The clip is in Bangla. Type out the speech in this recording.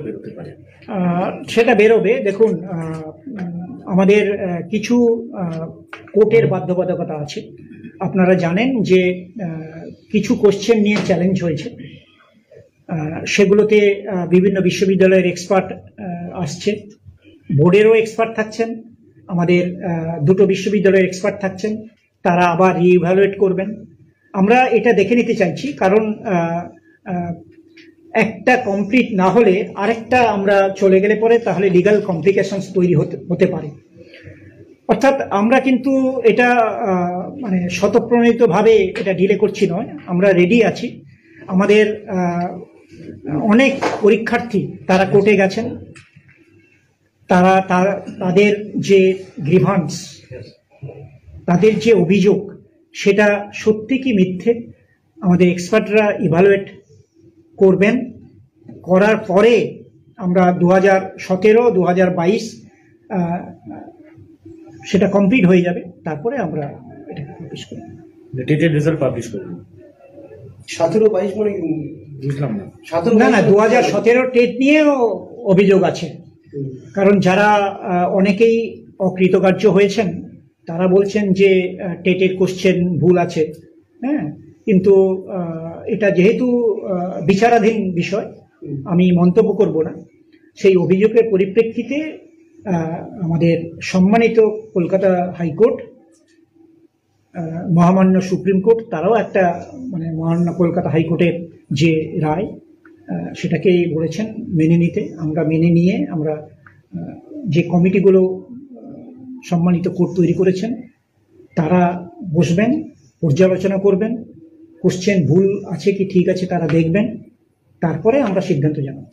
বেরোতে পারে? সেটা বেরোবে। দেখুন, আমাদের কিছু কোর্টের বাধ্যবাধকতা আছে। আপনারা জানেন যে কিছু কোশ্চেন নিয়ে চ্যালেঞ্জ হয়েছে, সেগুলোতে বিভিন্ন বিশ্ববিদ্যালয়ের এক্সপার্ট আসছে, বোর্ডেরও এক্সপার্ট থাকছেন, আমাদের দুটো বিশ্ববিদ্যালয়ের এক্সপার্ট থাকছেন, তারা আবার রিইভ্যালুয়েট করবেন। আমরা এটা দেখে নিতে চাইছি, কারণ একটা কমপ্লিট না হলে আরেকটা আমরা চলে গেলে পরে তাহলে লিগাল কমপ্লিকেশনস তৈরি হতে পারে। অর্থাৎ আমরা কিন্তু এটা মানে স্বতঃপ্রণোদিতভাবে এটা ডিলে করছি নয়, আমরা রেডি আছি। আমাদের অনেক পরীক্ষার্থী তারা কোর্টে গেছেন, তাদের যে গ্রিভান্স, তাদের যে অভিযোগ, সেটা সত্যি কি মিথ্যে আমাদের এক্সপার্টরা ইভালুয়েট করবেন। করার পরে আমরা 2017, 2022 সেটা কমপ্লিট হয়ে যাবে, তারপরে আমরা এটা পাবলিশ করব, টেটের রেজাল্ট পাবলিশ করব। 17-22 মানে বুঝলাম না। না 2017 টেট নিয়েও অভিযোগ আছে। কারণ যারা অনেকেই অকৃতকার্য হয়েছেন, তারা বলছেন যে টেটের কোশ্চেন ভুল আছে। হ্যাঁ, কিন্তু এটা যেহেতু বিচারাধীন বিষয়, আমি মন্তব্য করব না। সেই অভিযোগের পরিপ্রেক্ষিতে আমাদের সম্মানিত কলকাতা হাইকোর্ট, মহামান্য সুপ্রিম কোর্ট, তারাও একটা মানে মহামান্য কলকাতা হাইকোর্টের যে রায়, সেটাকেই বলেছেন মেনে নিতে। আমরা মেনে নিয়ে আমরা যে কমিটিগুলো সম্মানিত কোর্ট তৈরি করেছেন, তারা বসবেন, পর্যালোচনা করবেন, কোশ্চেন ভুল আছে কি ঠিক আছে তারা দেখবেন, তারপরে আমরা সিদ্ধান্ত জানাবো।